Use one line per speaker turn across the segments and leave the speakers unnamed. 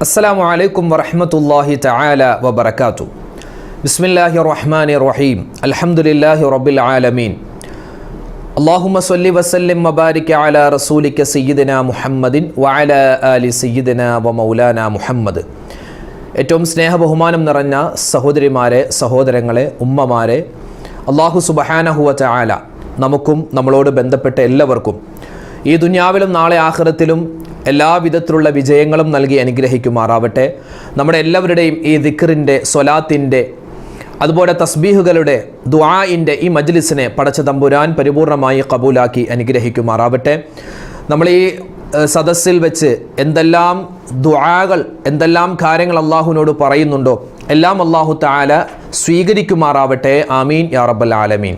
അസ്സലാമു അലൈക്കും വറഹ്മത്തുള്ളാഹി തആല വബറകാതുഹു. ബിസ്മില്ലാഹിർ റഹ്മാനിർ റഹീം. അൽഹംദുലില്ലാഹി റബ്ബിൽ ആലമീൻ. അല്ലാഹുമ്മ സ്വല്ലി വസല്ലിം വബാരിക് അലാ റസൂലിക സയ്യിദിനാ മുഹമ്മദിൻ വഅലാ ആലി സയ്യിദിനാ വമൗലാനാ മുഹമ്മദ്. ഏറ്റവും സ്നേഹബഹുമാനം നിറഞ്ഞ സഹോദരിമാരെ, സഹോദരങ്ങളെ, ഉമ്മമാരെ, അല്ലാഹു സുബ്ഹാനഹു വ തആല നമുക്കും നമ്മളോട് ബന്ധപ്പെട്ട എല്ലാവർക്കും ഈ ദുനിയാവിലും നാളെ ആഖിറത്തിലും എല്ലാവിധത്തിലുള്ള വിജയങ്ങളും നൽകി അനുഗ്രഹിക്കുമാറാവട്ടെ. നമ്മുടെ എല്ലാവരുടെയും ഈ ദിക്റിൻ്റെ, സ്വലാത്തിൻ്റെ, അതുപോലെ തസ്ബീഹുകളുടെ, ദുആഇൻ്റെ ഈ മജ്ലിസിനെ പടച്ച തമ്പുരാൻ പരിപൂർണമായി കബൂലാക്കി അനുഗ്രഹിക്കുമാറാവട്ടെ. നമ്മൾ ഈ സദസ്സിൽ വെച്ച് എന്തെല്ലാം ദുആകൾ, എന്തെല്ലാം കാര്യങ്ങൾ അള്ളാഹുവിനോട് പറയുന്നുണ്ടോ എല്ലാം അള്ളാഹു തആല സ്വീകരിക്കുമാറാവട്ടെ. ആമീൻ യാ റബ്ബൽ ആലമീൻ.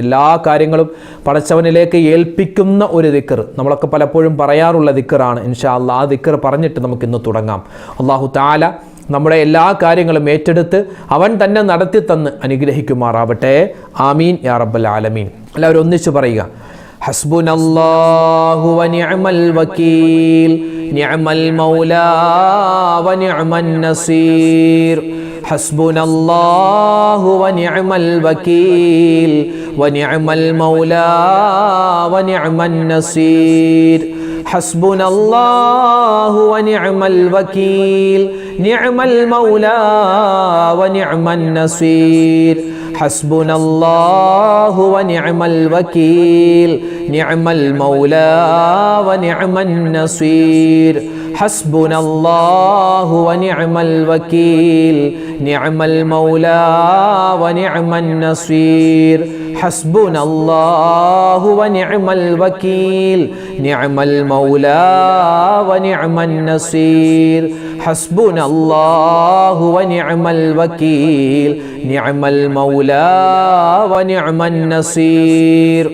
എല്ലാ കാര്യങ്ങളും പടച്ചവനിലേക്ക് ഏൽപ്പിക്കുന്ന ഒരു ദിക്ർ നമ്മളൊക്കെ പലപ്പോഴും പറയാറുള്ള ദിക്റാണ്. ഇൻഷാ അല്ലാഹ് ആ ദിക്ർ പറഞ്ഞിട്ട് നമുക്കിന്ന് തുടങ്ങാം. അല്ലാഹു തആല നമ്മുടെ എല്ലാ കാര്യങ്ങളും ഏറ്റെടുത്ത് അവൻ തന്നെ നടത്തി തന്ന് അനുഗ്രഹിക്കുമാറാവട്ടെ. ആമീൻ യാ റബ്ബൽ ആലമീൻ. എല്ലാവരും ഒന്നിച്ചു പറയുക. ഹസ്ബുനല്ലാഹു വ നിഅമൽ വകീൽ, നിഅമൽ മൗലാ വ നിഅമൻ നസീർ. ഹസ്ബുനല്ലാഹു വ നിഅമൽ വകീൽ വനിഅമൽ മൗലാ വനിഅമൻ നസീർ. ഹസ്ബുനല്ലാഹു വനിഅമൽ വകീൽ, നിഅമൽ മൗലാ വനിഅമൻ നസീർ. ഹസ്ബുനല്ലാഹു വനിഅമൽ വകീൽ, നിഅമൽ മൗലാ വനിഅമൻ നസീർ. ഹസ്ബുനല്ലാഹു വനിഅമൽ വകീൽ, നിഅമൽ മൗലാ വനിഅമൻ നസീർ. ഹസ്ബുനല്ലാഹു വനിഅമൽ വകീൽ, നിഅമൽ മൗലാ വനിഅമൻ നസീർ. ഹസ്ബുനല്ലാഹു വനിഅമൽ വകീൽ, നിഅമൽ മൗലാ വനിഅമൻ നസീർ.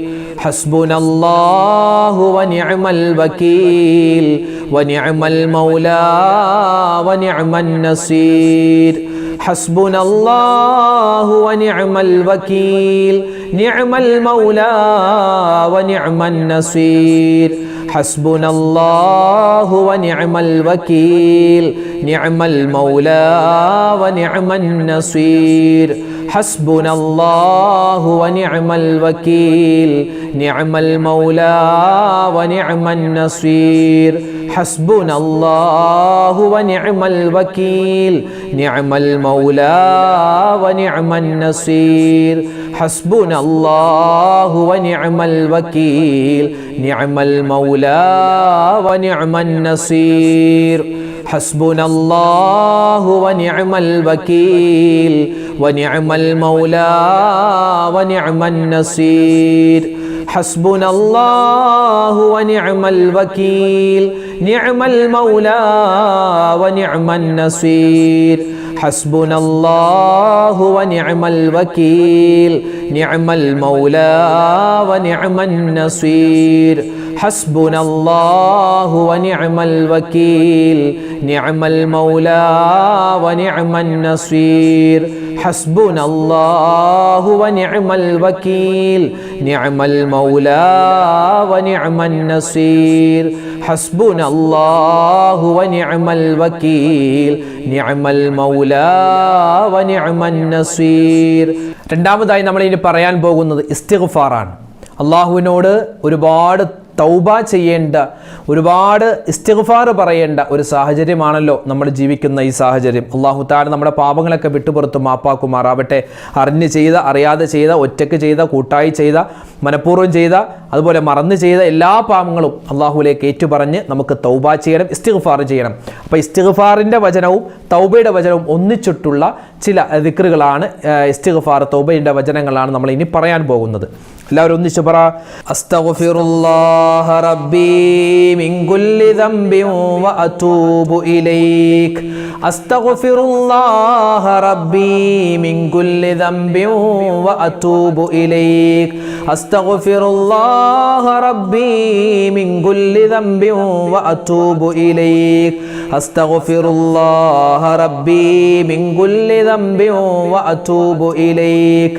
ഹസ്ബുനല്ലാഹു വനിഅമൽ വകീൽ വനിഅമൽ മൗലാ വനിഅമൻ നസീർ. ഹസ്ബുനല്ലാഹു വനിഅമൽ വകീൽ, നിഅമൽ മൗലാ വനിഅമൻ നസീർ. ഹസ്ബുനല്ലാഹു വനിഅമൽ വകീൽ, നിഅമൽ മൗലാ വനിഅമൻ നസീർ. ഹസ്ബുനല്ലാഹു വനിഅമൽ വകീൽ, നിഅമൽ മൗലാ വനിഅമൻ നസീർ. ഹസ്ബുനല്ലാഹു വനിഅമൽ വകീൽ, നിഅമൽ മൗലാ വനിഅമൻ നസീർ. ഹസ്ബുനല്ലാഹു വനിഅമൽ വകീൽ, നിഅമൽ മൗലാ വനിഅമൻ നസീർ. ഹസ്ബുനല്ലാഹു വനിഅമൽ വകീൽ വനിഅമൽ മൗലാ വനിഅമൻ നസീർ. ഹസ്ബുനല്ലാഹു വനിഅമൽ വകീൽ, നിഅമൽ മൗലാ വനിഅമൻ നസീർ. ഹസ്ബുനല്ലാഹു വനിഅമൽ വകീൽ, നിഅമൽ മൗലാ വനിഅമൻ നസീർ. ഹസ്ബുനല്ലാഹു വനിഅമൽ വകീൽ, നിഅമൽ മൗലാ വനിഅമൻ നസീർ. ഹസ്ബുനല്ലാഹു വനിഅമൽ വകീൽ, നിഅമൽ മൗലാ വനിഅമൻ നസീർ. ഹസ്ബുനല്ലാഹു വനിഅമൽ വകീൽ, നിഅമൽ മൗലാ വനിഅമൻ നസീർ. രണ്ടാമതായി നമ്മൾ ഇനി പറയാൻ പോകുന്നത് ഇസ്തിഗ്ഫാറാണ്. അള്ളാഹുവിനോട് ഒരുപാട് തൗബ ചെയ്യേണ്ട, ഒരുപാട് ഇസ്തിഗ്ഫാർ പറയേണ്ട ഒരു സാഹചര്യമാണല്ലോ നമ്മൾ ജീവിക്കുന്ന ഈ സാഹചര്യം. അല്ലാഹു തആല നമ്മുടെ പാപങ്ങളൊക്കെ വിട്ടുപുറത്ത് മാപ്പാക്കുമാറാവട്ടെ. അറിഞ്ഞ് ചെയ്ത, അറിയാതെ ചെയ്ത, ഒറ്റയ്ക്ക് ചെയ്ത, കൂട്ടായി ചെയ്ത, മനഃപൂർവ്വം ചെയ്ത, അതുപോലെ മറന്ന് ചെയ്ത എല്ലാ പാപങ്ങളും അള്ളാഹുവിലേക്ക് ഏറ്റുപറഞ്ഞ് നമുക്ക് തൗബ ചെയ്യണം, ഇസ്തിഗ്ഫാർ ചെയ്യണം. അപ്പോൾ ഇസ്തിഗ്ഫാറിൻ്റെ വചനവും തൗബയുടെ വചനവും ഒന്നിച്ചിട്ടുള്ള ചില ദിക്റുകളാണ്, ഇസ്തിഗ്ഫാർ, തൗബയുടെ വചനങ്ങളാണ് നമ്മൾ ഇനി പറയാൻ പോകുന്നത്. എല്ലാവരും ഒന്നിച്ച് പറ. അസ്തഗ്ഫിറുല്ലാഹ റബ്ബി മിൻ കുല്ലി ദംബിൻ വ അതൂബു ഇലൈക്. അസ്തഗ്ഫിറുല്ലാഹ റബ്ബി മിൻ കുല്ലി ദംബിൻ വ അതൂബു ഇലൈക്. അസ്തഗ്ഫിറുല്ലാഹ റബ്ബി മിൻ കുല്ലി ദംബിൻ വ അതൂബു ഇലൈക്. അസ്തഗ്ഫിറുല്ലാഹ റബ്ബി മിൻ കുല്ലി ദംബിൻ വ അതൂബു ഇലൈക്.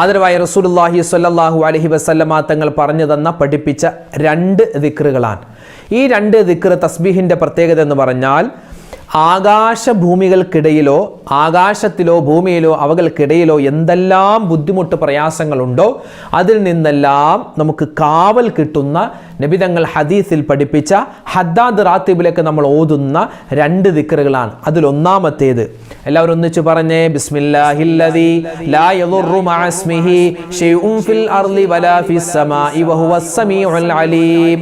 ആദരവായ റസൂലുള്ളാഹി സ്വല്ലല്ലാഹു അലൈഹി വസല്ലമ തങ്ങൾ പറഞ്ഞു തന്ന പഠിപ്പിച്ച 2 ദിക്റുകളാണ്. ഈ 2 ദിക്ർ തസ്ബീഹിൻ്റെ പ്രത്യേകത എന്ന് പറഞ്ഞാൽ ആകാശഭൂമികൾക്കിടയിലോ ആകാശത്തിലോ ഭൂമിയിലോ അവകൾക്കിടയിലോ എന്തെല്ലാം ബുദ്ധിമുട്ട് പ്രയാസങ്ങളുണ്ടോ അതിൽ നിന്നെല്ലാം നമുക്ക് കാവൽ കിട്ടുന്ന നബിതങ്ങൾ ഹദീസിൽ പഠിപ്പിച്ച ഹദ്ദാദ് റാത്തിബിലേക്ക് നമ്മൾ ഓതുന്ന 2 ദിക്റുകളാണ്. അതിലൊന്നാമത്തേത് എല്ലാവരും ഒന്നിച്ചു പറഞ്ഞേ, ബിസ്മില്ലാഹില്ലദീ ലാ യദുറു മഅസ്മിഹി ശൈഉൻ ഫിൽ അർളി വലാ ഫിസ് സമാഇ വഹുവസ് സമീഉൽ അലീം.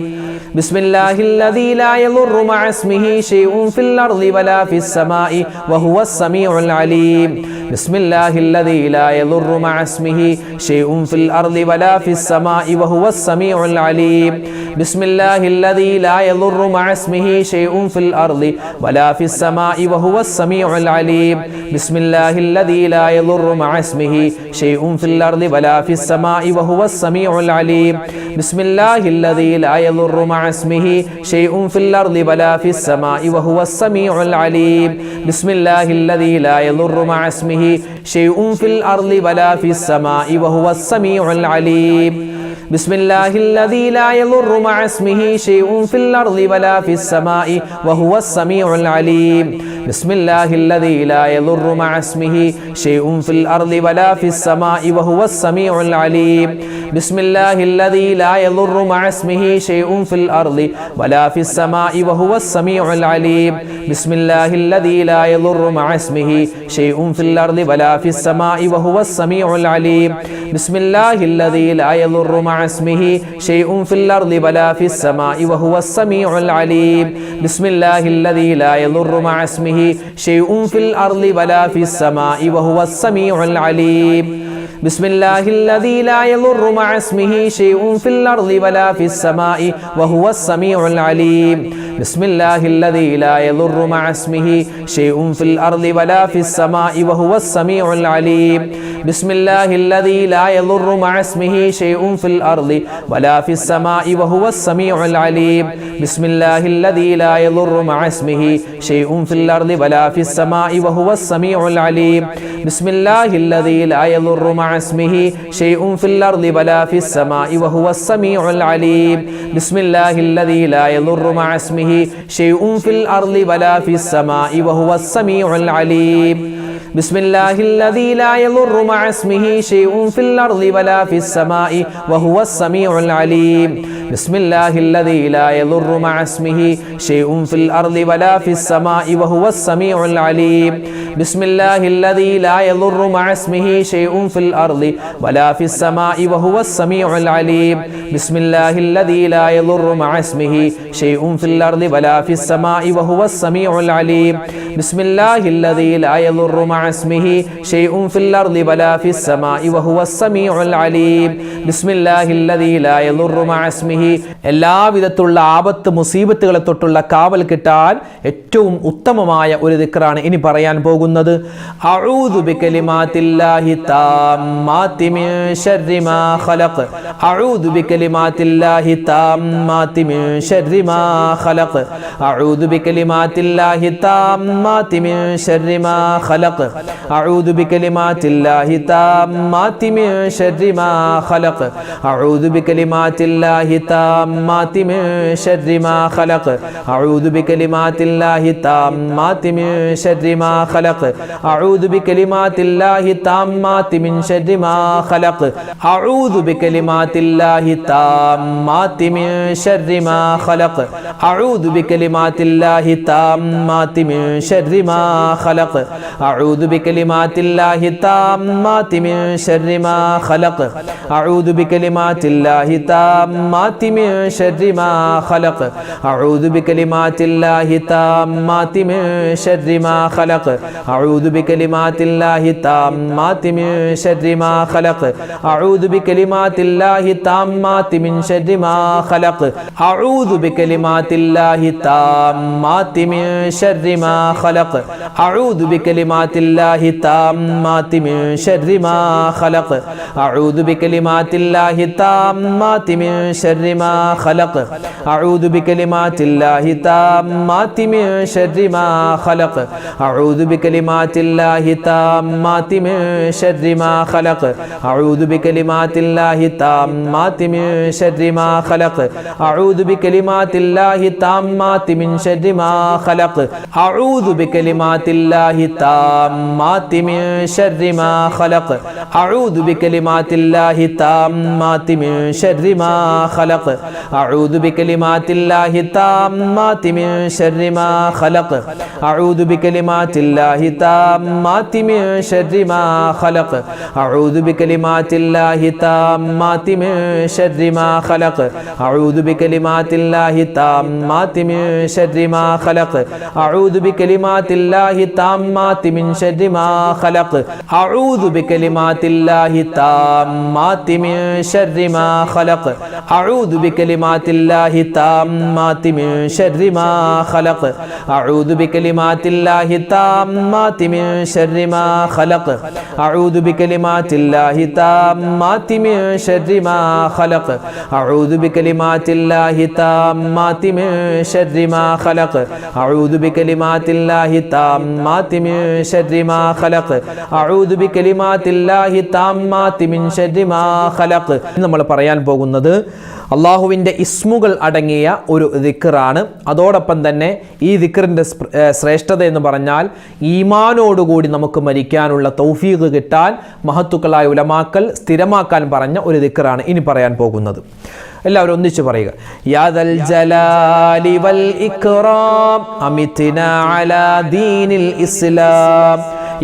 ബിസ്മില്ലാഹില്ലദീ ലാ യദുറു മഅസ്മിഹി ശൈഉൻ ഫിൽ അർളി വലാ ഫിസ് സമാഇ വഹുവസ് സമീഉൽ അലീം. ബിസ്മില്ലാഹില്ലദീ ലാ യദുറു മഅസ്മിഹി ശൈഉൻ ഫിൽ അർളി വലാ ഫിസ് സമാഇ വഹുവസ് സമീഉൽ അലീം. ബിസ്മില്ലാഹില്ലദീ ലാ യദുറു മഅസ്മിഹി ശൈഉൻ ഫിൽ അർളി വലാ ഫിസ് സമാഇ വഹുവസ് സമീഉൽ അലീം. ബിസ്മില്ലാഹില്ലദീ ലാ യദുറു മഅസ്മിഹി ശൈഉൻ ഫിൽ അർളി വലാ ഫിസ് സമാഇ വഹുവസ് സമീഉൽ അലീം. ബിസ്മില്ലാഹില്ലദീ ലാ യദുറു മഅസ്മിഹി ശൈഉൻ ഫിൽ അർളി വലാ ഫിസ് സമാഇ വഹുവസ് സമീഉൽ അലീം. ബിസ്മില്ലാഹില്ലദീ ലാ യദുറു മഅസ്മിഹി ശൈഉൻ ഫിൽ അർളി വലാ ഫിസ് സമാഇ വഹുവസ് സമീഉൽ അലീം. ബിസ്മില്ലാഹില്ലദീ ലാ യദുറു മഅസ്മിഹി ശൈഉൻ ഫിൽ അർളി വലാ ഫിസ് സമാഇ വഹുവസ് സമീഉൽ അലീം. ബിസ്മില്ലാഹില്ലദീ ലാ യദുറു മഅസ്മിഹി ശൈഉൻ ഫിൽ അർളി വലാ ഫിസ് സമാഇ വഹുവസ് സമീഉൽ അലീം. ബിസ്മില്ലാഹില്ലദീ ലാ യദുറു മഅസ്മിഹി ശൈഉൻ ഫിൽ അർളി വലാ ഫിസ് സമാഇ വഹുവസ് സമീഉൽ അലീം. ബിസ്മില്ലാഹില്ലദീ ലാ യദുറു മഅസ്മിഹി ശൈഉൻ ഫിൽ അർളി വലാ ഫിസ് സമാഇ വഹുവസ് സമീഉൽ അലീം. ബിസ്മില്ലാഹില്ലദീ ലാ യദുറു മഅസ്മിഹി ശൈഉൻ ഫിൽ അർളി വലാ ഫിസ് സമാഇ വഹുവസ് സമീഉൽ അലീം. ബിസ്മില്ലാഹില്ലദീ ലാ യദുറു മഅസ്മിഹി ശൈഉൻ ഫിൽ അർളി വലാ ഫിസ് സമാഇ വഹുവസ് സമീഉൽ അലീം. ബിസ്മില്ലാഹില്ലദീ ലാ യദുറു മഅസ്മിഹി ശൈഉൻ ഫിൽ അർളി വലാ ഫിസ് സമാഇ വഹുവസ് സമീഉൽ അലീം. ബിസ്മില്ലാഹില്ലദീ ലാ യദുറു മഅസ്മിഹി ശൈഉൻ ഫിൽ അർളി വലാ ഫിസ് സമാഇ വഹുവസ് സമീഉൽ അലീം. ബിസ്മില്ലാഹില്ലദീ ലാ യദുറു മഅസ്മിഹി ശൈഉൻ ഫിൽ അർളി വലാ ഫിസ് സമാഇ വഹുവസ് സമീഉൽ അലീം. ബിസ്മില്ലാഹില്ലദീ ലാ യദുറു മഅസ്മിഹി ശൈഉൻ ഫിൽ അർളി വലാ ഫിസ് സമാഇ വഹുവസ് സമീഉൽ അലീം. ബിസ്മില്ലാഹില്ലദീ ലാ യദുറു മഅസ്മിഹി ശൈഉൻ ഫിൽ അർളി വലാ ഫിസ് സമാഇ വഹുവസ് സമീഉൽ അലീം. ബിസ്മില്ലാഹില്ലദീ ലാ യദുറു മഅസ്മിഹി ശൈഉൻ ഫിൽ അർളി വലാ ഫിസ് സമാഇ വഹുവസ് സമീഉൽ അലീം. ബിസ്മില്ലാഹില്ലദീ ലാ യദുറു മഅസ്മിഹി ശൈഉൻ ഫിൽ അർളി വലാ ഫിസ് സമാഇ വഹുവസ് സമീഉൽ അലീം. ബിസ്മില്ലാഹില്ലദീ ലാ യദുറു മഅസ്മിഹി ശൈഉൻ ഫിൽ അർളി വലാ ഫിസ് സമാഇ വഹുവസ് സമീഉൽ അലീം. ബിസ്മില്ലാഹില്ലദീ ലാ യദുറു മഅസ്മിഹി ശൈഉൻ ഫിൽ അർളി വലാ ഫിസ് സമാഇ വഹുവസ് സമീഉൽ അലീം. ബിസ്മില്ലാഹില്ലദീ ലാ യദുറു മഅസ്മിഹി ശൈഉൻ ഫിൽ അർളി വലാ ഫിസ് സമാഇ വഹുവസ് സമീഉൽ അലീം. ബിസ്മില്ലാഹില്ലദീ ലാ യദുറു മഅസ്മിഹി ശൈഉൻ ഫിൽ അർളി വലാ ഫിസ് സമാഇ വഹുവസ് സമീഉൽ അലീം. ബിസ്മില്ലാഹില്ലദീ ലാ യദുറു മഅസ്മിഹി. എല്ലാവിധത്തിലുള്ള ആപത്ത് മുസീബത്തുകളെ തൊട്ടുള്ള കാവൽ കിട്ടാൻ ഏറ്റവും ഉത്തമമായ ഒരു ദിക്റാണ് ഇനി പറയാൻ പോകുന്നത്. അഊദു ബികലിമാത്തില്ലാഹി താമ്മാതി മിൻ ശർരി മാ ഖലഖ്. അഊദു ബികലിമാത്തില്ലാഹി താമ്മാതി മിൻ ശർരി മാ ഖലഖ്. അഊദു ബികലിമാത്തില്ലാഹി താമ്മാതി മിൻ ശർരി മാ ഖലഖ്. അഊദു ബികലിമാത്തില്ലാഹി താമ്മാതി മിൻ ശർരി മാ ഖലഖ്. അഊദു ബികലിമാത്തില്ലാഹി താമ്മാതി മിൻ ശർരി മാ ഖലഖ്. അഊദു ബികലിമാത്തില്ലാഹി താമ്മാതി മിൻ ശർരി മാ ഖലഖ്. അഊദു ബികലിമാത്തില്ലാഹി താമ്മാതി മിൻ ശർരി മാ ഖലഖ്. അഊദു ബികലിമാത്തില്ലാഹി താമ്മാതി മിൻ ശർരി മാ ഖലഖ്. അഊദു ബികലിമാത്തില്ലാഹി താമ്മാതി മിൻ ശർരി മാ ഖലഖ്. അഊദു ബികലിമാത്തില്ലാഹി താമ്മാതി മിൻ ശർരി മാ ഖലഖ്. അഊദു ബികലിമാത്തില്ലാഹി താമ്മാതി മിൻ ശർരി മാ ഖലഖ്. അഊദു ബികലിമാത്തില്ലാഹി താമ്മാതി മിൻ ശർരി മാ ഖലഖ്. അഊദു ബികലിമാത്തില്ലാഹി താമ്മാതി മിൻ ശർരി മാ ഖലഖ്. അഊദു ബികലിമാത്തില്ലാഹി താമ്മാതി മിൻ ശർരി മാ ഖലഖ്. അഊദു ബികലിമാത്തില്ലാഹി താമ്മാതി മിൻ ശർരി മാ ഖലഖ്. അഊദു ബികലിമാത്തില്ലാഹി താമ്മാതി മിൻ ശർരി മാ ഖലഖ്. അഊദു ബികലിമാത്തില്ലാഹി താമ്മാതി മിൻ ശർരി شر ما خلق أعوذ بكلمات الله التامات من شر ما خلق أعوذ بكلمات الله التامات من شر ما خلق أعوذ بكلمات الله التامات من شر ما خلق أعوذ بكلمات الله التامات من شر ما خلق أعوذ بكلمات الله التامات من شر ما خلق أعوذ بكلمات الله التامات من شر ما خلق أعوذ بكلمات الله التامات من شر ما خلق أعوذ بكلمات الله التامات من شر ما خلق أعوذ بكلمات الله التامات من شر ما خلق أعوذ بكلمات الله التامات من شر ما خلق أعوذ بكلمات الله التامات من شر ما خلق أعوذ بكلمات الله التامات من شر ما خلق أعوذ بكلمات الله التامات من شر ما خلق أعوذ بكلمات الله التامات من شر ما خلق أعوذ بكلمات الله التامات من شر ما خلق أعوذ بكلمات الله التامات من شر ما خلق أعوذ بكلمات الله التامات من شر ما خلق أعوذ بكلمات الله التامات من شر ما خلق. നമ്മൾ പറയാൻ പോകുന്നത് അള്ളാഹുവിൻ്റെ ഇസ്മുകൾ അടങ്ങിയ ഒരു ദിക്റാണ്. അതോടൊപ്പം തന്നെ ഈ ദിക്റിൻ്റെ ശ്രേഷ്ഠത എന്ന് പറഞ്ഞാൽ ഈമാനോടുകൂടി നമുക്ക് മരിക്കാനുള്ള തൗഫീഖ് കിട്ടാൻ മഹത്തുക്കളായ ഉലമാക്കൾ സ്ഥിരമാക്കാൻ പറഞ്ഞ ഒരു ദിക്റാണ് ഇനി പറയാൻ പോകുന്നത്. എല്ലാവരും ഒന്നിച്ച് പറയുക. യാദൽ ജലാലി വൽ ഇക്റാം അമിത്നാ അലാ ദീനിൽ ഇസ്ലാം.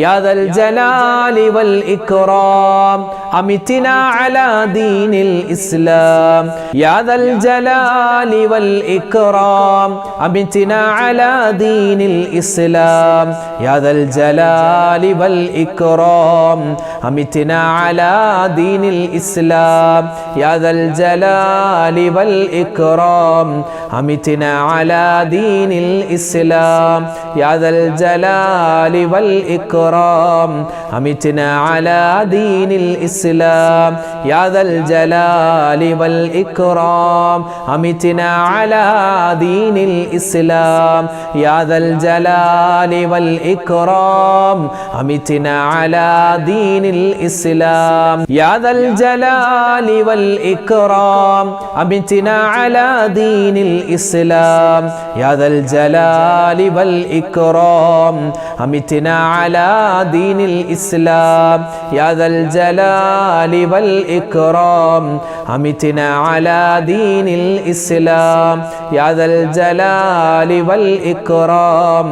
യാദൽ ജലാലി വൽ ഇക്റാം അമിത്നാ അലാ ദീനിൽ ഇസ്ലാം. യാദൽ ജലാലി വൽ ഇക്റാം അമിത്നാ അലാ ദീനിൽ ഇസ്ലാം. യാദൽ ജലാലി വൽ ഇക്റാം അമിത്നാ അലാ ദീനിൽ ഇസ്ലാം. യാദൽ ജലാലി വൽ ഇക്റാം അമിത്നാ അലാ ദീനിൽ ഇസ്ലാം. യാദൽ ജലാലി വൽ ഇക്റാം അമിത്നാ അലാ ദീനിൽ ഇസ്ലാം. യാദൽ ജലാലി വൽ ഇക്റാം അമിത്നാ അലാ ദീനിൽ ഇസ്ലാം. യാദൽ ജലാലി വൽ ഇക്റാം അമിത്നാ അലാ ദീനിൽ ഇസ്ലാം. യാദൽ ജലാലി വൽ ഇക്റാം അമിത്നാ അലാ ദീനിൽ ഇസ്ലാം. യാദൽ ജലാലി വൽ ഇക്റാം അമിത്നാ അലാ ദീനിൽ ഇസ്ലാം. യാദൽ ജലാലി വൽ ഇക്റാം അമിത്നാ അലാ ദീനിൽ ഇസ്ലാം. യാദൽ ജലാലി വൽ ഇക്റാം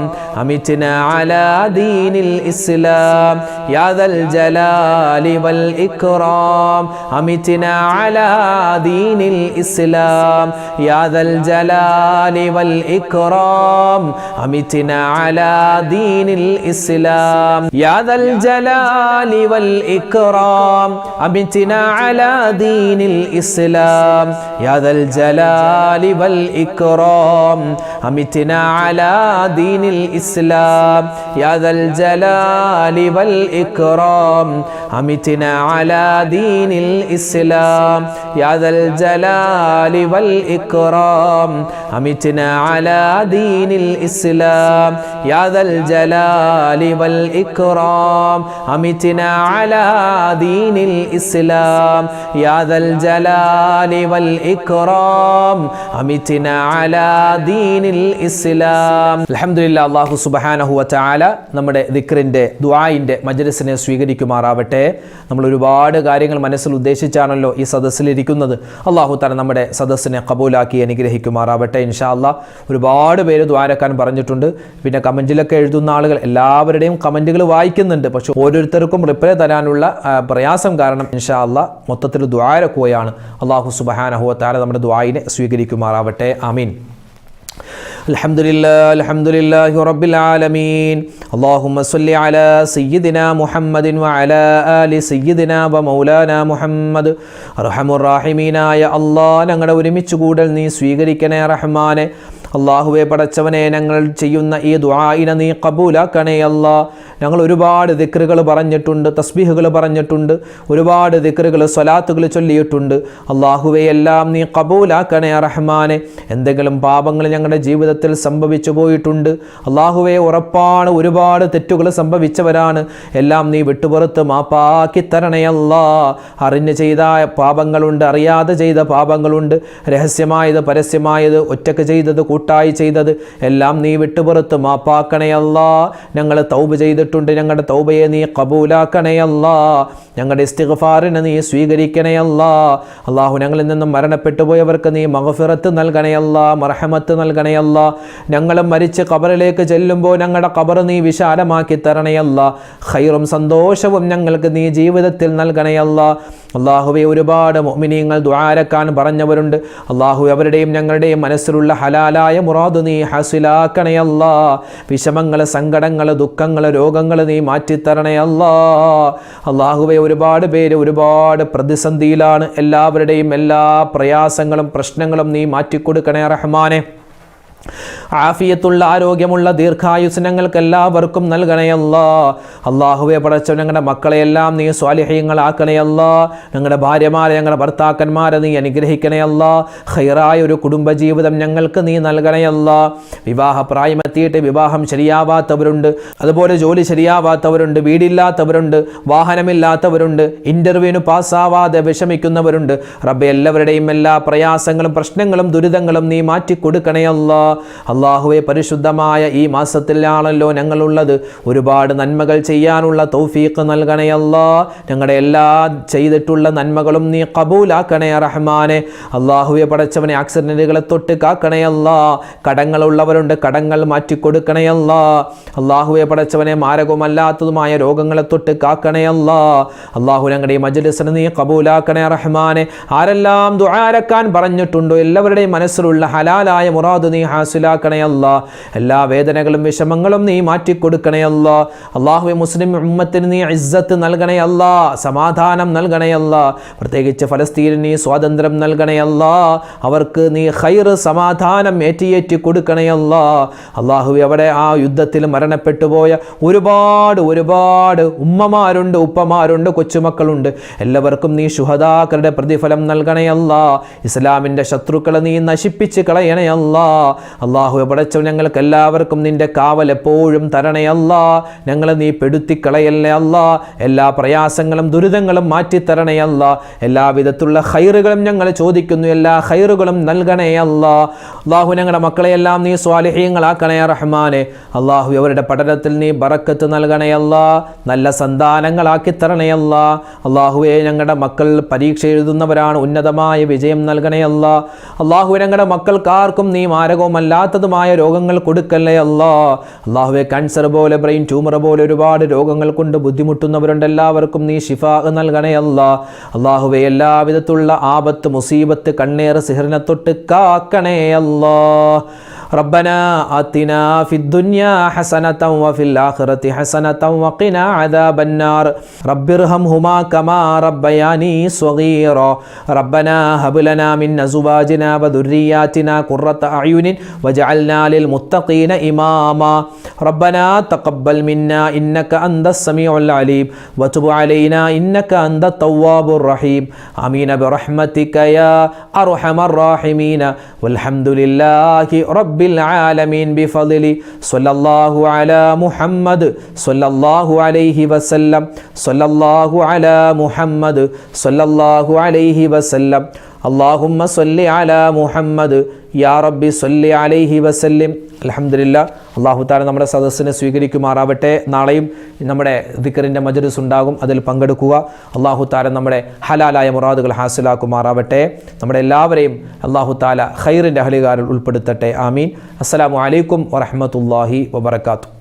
അമിത്നാ അലാ ദീനിൽ ഇസ്ലാം. യാദൽ ജലാലി വൽ ഇക്റാം അമിത്നാ അലാ ദീനിൽ ഇസ്ലാം. യാദൽ ജലാലി വൽ ഇക്റാം അമിത്നാ അലാ ദീനിൽ ഇസ്ലാം. യാദൽ ജലാലി വൽ ഇക്റാം അമിത്നാ അലാ ദീനിൽ ഇസ്ലാം. യാദൽ ജലാലി വൽ ഇക്റാം അമിത്നാ അലാ ദീനിൽ ഇസ്ലാം. യാദൽ ജലാലി വൽ ഇക്റാം അമിത്നാ അലാ ദീനിൽ ഇസ്ലാം. യാദൽ ജലാലി വൽ ഇക്റാം അമിത്നാ അലാ ദീനിൽ ഇസ്ലാം. യാദൽ ജലാലി വൽ ഇക്റാം അമിത്നാ അലാ ദീനിൽ ഇസ്ലാം. യാദൽ ജലാലി വൽ ഇക്റാം അമിത്നാ അലാ ദീനിൽ ഇസ്ലാം. അൽഹംദുലില്ലാഹ്, അല്ലാഹു സുബ്ഹാനഹു വ തആല നമ്മുടെ ദിക്റിൻ്റെ ദുആഇൻ്റെ മജ്ലിസിനെ സ്വീകരിക്കുമാറാവട്ടെ. നമ്മൾ ഒരുപാട് കാര്യങ്ങൾ മനസ്സിൽ ഉദ്ദേശിച്ചാണല്ലോ ഈ സദസ്സിലിരിക്കുന്നത്. അല്ലാഹു തആല നമ്മുടെ സദസ്സിനെ ഖബൂലാക്കി അനുഗ്രഹിക്കുമാറാവട്ടെ. ഇൻഷാ അല്ലാഹ് ഒരുപാട് പേര് ദുആരക്കാൻ പറഞ്ഞിട്ടുണ്ട്. പിന്നെ കമൻറ്റിലൊക്കെ എഴുതുന്ന ആളുകൾ എല്ലാവരുടെയും കമൻറ്റുകൾ വായിക്കുന്നുണ്ട്. പക്ഷെ ഓരോരുത്തർക്കും റിപ്ലൈ തരാനുള്ള പ്രയാസം കാരണം ഇൻഷാ അല്ലാഹ് മൊത്തത്തിൽ ദുആരക്കുകയാണ്. അല്ലാഹു സുബ്ഹാനഹു വ തആല നമ്മുടെ ദുആഇനെ സ്വീകരിക്കുമാറാവട്ടെ. ആമീൻ. അൽഹംദുലില്ലാഹി റബ്ബിൽ ആലമീൻ. അല്ലാഹുമ്മ സ്വല്ലി അലാ സയ്യിദിനാ മുഹമ്മദിൻ വഅലാ ആലി സയ്യിദിനാ വ മൗലാനാ മുഹമ്മദ്. അർഹമുർ റഹീമീനായ അല്ലാഹ്, ഞങ്ങളുടെ ഒരുമിച്ച് കൂടൽ നീ സ്വീകരിക്കണേ റഹ്മാനെ. അല്ലാഹുവേ പടച്ചവനെ, ഞങ്ങൾ ചെയ്യുന്ന ഈ ദുആഇനെ നീ ഖബൂലാക്കണേ അല്ലാ. ഞങ്ങൾ ഒരുപാട് ദിക്റുകൾ പറഞ്ഞിട്ടുണ്ട്, തസ്ബീഹുകൾ പറഞ്ഞിട്ടുണ്ട്, ഒരുപാട് ദിക്റുകൾ സ്വലാത്തുകൾ ചൊല്ലിയിട്ടുണ്ട്. അല്ലാഹുവേ എല്ലാം നീ ഖബൂലാക്കണേ റഹ്മാനെ. എന്തെങ്കിലും പാപങ്ങൾ ഞങ്ങളുടെ ജീവിതത്തിൽ സംഭവിച്ചു പോയിട്ടുണ്ട് അല്ലാഹുവേ, ഉറപ്പാണ് ഒരുപാട് തെറ്റുകൾ സംഭവിച്ചവരാണ്. എല്ലാം നീ വിട്ടുപുറത്ത് മാപ്പാക്കി തരണേ അല്ലാ. അറിഞ്ഞ് ചെയ്ത പാപങ്ങളുണ്ട്, അറിയാതെ ചെയ്ത പാപങ്ങളുണ്ട്, രഹസ്യമായത് പരസ്യമായത്, ഒറ്റക്ക് ചെയ്തത് കൂട്ടായി ചെയ്തത്, എല്ലാം നീ വിട്ടുപുറത്ത് മാപ്പാക്കണേ അല്ലാ. ഞങ്ങൾ തൗബ ചെയ്തിട്ടുണ്ട്, ഞങ്ങളുടെ തൗബയെ നീ ഖബൂലാക്കണേ അല്ലാ. ഞങ്ങളുടെ ഇസ്തിഗ്ഫാറിനെ നീ സ്വീകരിക്കണേ അല്ലാ. അല്ലാഹു, ഞങ്ങളിൽ നിന്നും മരണപ്പെട്ടു പോയവർക്ക് നീ മഗ്ഫിറത്ത് നൽകണേ അല്ലാ, മർഹമത്ത് നൽകണേ അല്ലാ. ഞങ്ങൾ മരിച്ച് ഖബറിലേക്ക് ചെല്ലുമ്പോൾ ഞങ്ങളുടെ ഖബർ നീ വിശാലമാക്കി തരണേ അല്ലാ. ഖൈറും സന്തോഷവും ഞങ്ങൾക്ക് നീ ജീവിതത്തിൽ നൽകണേ അല്ലാ. അല്ലാഹുവേ, ഒരുപാട് മുഅ്മിനീങ്ങൾ ദുആരക്കാൻ പറഞ്ഞവരുണ്ട്. അല്ലാഹു, അവരുടെയും ഞങ്ങളുടെയും മനസ്സിലുള്ള ഹലാലായ മുറാദ് നീ ഹാസിലാക്കണേ അല്ലാ. വിഷമങ്ങൾ, സങ്കടങ്ങൾ, ദുഃഖങ്ങൾ, രോഗങ്ങൾ നീ മാറ്റിത്തരണേ അല്ലാ. അല്ലാഹുവേ, ഒരുപാട് പേര് ഒരുപാട് പ്രതിസന്ധിയിലാണ്. എല്ലാവരുടെയും എല്ലാ പ്രയാസങ്ങളും പ്രശ്നങ്ങളും നീ മാറ്റിക്കൊടുക്കണേ റഹ്മാനെ. ആഫിയത്തുള്ള ആരോഗ്യമുള്ള ദീർഘായുസ് ഞങ്ങൾക്ക് എല്ലാവർക്കും നൽകണേ അല്ലാ. അല്ലാഹുവേ പടച്ചവൻ, ഞങ്ങളുടെ മക്കളെയെല്ലാം നീ സ്വാലിഹീങ്ങളാക്കണേ അല്ലാ. ഞങ്ങളുടെ ഭാര്യമാരെ, ഞങ്ങളുടെ ഭർത്താക്കന്മാരെ നീ അനുഗ്രഹിക്കണേ അല്ലാ. ഖൈറായ ഒരു കുടുംബജീവിതം ഞങ്ങൾക്ക് നീ നൽകണേ അല്ലാ. വിവാഹപ്രായമെത്തിയിട്ട് വിവാഹം ശരിയാവാത്തവരുണ്ട്, അതുപോലെ ജോലി ശരിയാവാത്തവരുണ്ട്, വീടില്ലാത്തവരുണ്ട്, വാഹനമില്ലാത്തവരുണ്ട്, ഇൻ്റർവ്യൂവിന് പാസ്സാവാതെ വിഷമിക്കുന്നവരുണ്ട്. റബ്ബേ, എല്ലാവരുടെയും എല്ലാ പ്രയാസങ്ങളും പ്രശ്നങ്ങളും ദുരിതങ്ങളും നീ മാറ്റിക്കൊടുക്കണേ അല്ലാ. അല്ലാഹുവേ, പരിശുദ്ധമായ ഈ മാസത്തിലാണല്ലോ ഞങ്ങളുള്ളത്. ഒരുപാട് നന്മകൾ ചെയ്യാനുള്ള തൗഫീഖ് നൽകണേ അല്ലാ. ഞങ്ങളുടെ എല്ലാ ചെയ്തിട്ടുള്ള നന്മകളും നീ ഖബൂലാക്കണേ റഹ്മാനെ. അല്ലാഹുവേ പടച്ചവനെ, ആക്സിഡന്റുകളെ തൊട്ട് കാക്കണേ അല്ലാ. കടങ്ങളുള്ളവരുണ്ട്, കടങ്ങൾ മാറ്റിക്കൊടുക്കണേ അല്ലാ. അല്ലാഹുവേ പടച്ചവനെ, മാരകമല്ലാത്തതുമായ രോഗങ്ങളെ തൊട്ട് കാക്കണേ അല്ലാ. അല്ലാഹു, ഞങ്ങളുടെ ഈ മജ്ലിസിനെ നീ ഖബൂലാക്കണേ റഹ്മാനെ. ആരെല്ലാം ദുആരക്കാൻ പറഞ്ഞിട്ടുണ്ടോ എല്ലാവരുടെയും മനസ്സിലുള്ള ഹലാലായ മുറാദ് നീ ഹാസിലാക്കണേ അല്ലാ. എല്ലാ വേദനകളും വിഷമങ്ങളും നീ മാറ്റിക്കൊടുക്കണേ അല്ലാ. അല്ലാഹുവേ, മുസ്ലിം ഉമ്മത്തിന് നീ ഇസ്സത്ത് നൽകണേ അല്ലാ, സമാധാനം നൽകണേ അല്ലാ. പ്രത്യേകിച്ച് ഫലസ്തീനിന് നീ സ്വാതന്ത്ര്യം നൽകണേ അല്ലാ. അവർക്ക് നീ ഖൈർ, സമാധാനം ഏറ്റി കൊടുക്കണേ അല്ലാ. അല്ലാഹുവേ, അവിടെ ആ യുദ്ധത്തിൽ മരണപ്പെട്ടു പോയ ഒരുപാട് ഉമ്മമാരുണ്ട്, ഉപ്പമാരുണ്ട്, കൊച്ചുമക്കളുണ്ട്. എല്ലാവർക്കും നീ ശുഹദാക്കളുടെ പ്രതിഫലം നൽകണേ അല്ലാ. ഇസ്ലാമിൻ്റെ ശത്രുക്കളെ നീ നശിപ്പിച്ച് കളയണേ അല്ലാ. അല്ലാഹുവേ പടച്ചവൻ, ഞങ്ങൾക്ക് എല്ലാവർക്കും നിന്റെ കാവൽ എപ്പോഴും തരണേ അല്ലാ. ഞങ്ങളെ നീ പെടുത്തിക്കളയല്ലേ അല്ലാ. എല്ലാ പ്രയാസങ്ങളും ദുരിതങ്ങളും മാറ്റിത്തരണേ അല്ലാ. എല്ലാവിധത്തിലുള്ള ഖൈറുകളും ഞങ്ങൾ ചോദിക്കുന്നു, എല്ലാ ഖൈറുകളും നൽകണേ അല്ലാ. അല്ലാഹു, ഞങ്ങളുടെ മക്കളെയെല്ലാം നീ സ്വാലിഹീങ്ങളാക്കണേ റഹ്മാനെ. അല്ലാഹു, അവരുടെ പഠനത്തിൽ നീ ബറക്കത്ത് നൽകണേ അല്ലാ. നല്ല സന്താനങ്ങളാക്കി തരണേ അല്ലാ. അല്ലാഹുവേ, ഞങ്ങളുടെ മക്കൾ പരീക്ഷ എഴുതുന്നവരാണ്, ഉന്നതമായ വിജയം നൽകണേ അല്ലാ. അല്ലാഹു, ഞങ്ങളുടെ മക്കൾക്കാർക്കും നീ മാരകവുമല്ലാത്തതുമായ രോഗങ്ങൾ കൊടുക്കല്ലേ അല്ലാ. അല്ലാഹുവേ, ക്യാൻസർ പോലെ, ബ്രെയിൻ ട്യൂമർ പോലെ ഒരുപാട് രോഗങ്ങൾ കൊണ്ട് ബുദ്ധിമുട്ടുന്നവരുണ്ട്. എല്ലാവർക്കും നീ ശിഫാ നൽകണേ അല്ലാ. അല്ലാഹുവേ, എല്ലാവിധത്തിലുള്ള ആപത്ത്, മുസീബത്ത്, കണ്ണേറ്, സിഹറിനെ തൊട്ട് കാക്കണേ അല്ലാ. ربنا آتنا في الدنيا حسنة وفي الآخرة حسنة وقنا عذاب النار رب ارحمهما كما ربياني صغيرا ربنا هب لنا من أزواجنا وذرياتنا قرة أعين واجعلنا للمتقين إماما ربنا تقبل منا إنك أنت السميع العليم وتب علينا إنك أنت التواب الرحيم آمين برحمتك يا أرحم الراحمين والحمد لله رب العالمين بفضل صلى الله على محمد صلى الله عليه وسلم صلى الله على محمد صلى الله عليه وسلم اللهم صل على محمد يا ربي صل عليه وسلم അൽഹംദുലില്ലാഹ്. അല്ലാഹു തആല നമ്മുടെ സദസ്സിനെ സ്വീകരിക്കുമാറാവട്ടെ. നാളെയും നമ്മുടെ ദിക്റിൻ്റെ മജ്ലിസ് ഉണ്ടാകും, അതിൽ പങ്കെടുക്കുക. അല്ലാഹു തആല നമ്മുടെ ഹലാലായ മുറാദുകൾ ഹാസിലാക്കുമാറാവട്ടെ. നമ്മുടെ എല്ലാവരെയും അല്ലാഹു തആല ഖൈറിൻ്റെ അഹ്ലുകാരിൽ ഉൾപ്പെടുത്തട്ടെ. ആമീൻ. അസ്സലാമു അലൈക്കും വറഹ്മത്തുള്ളാഹി വബറകാതുഹു.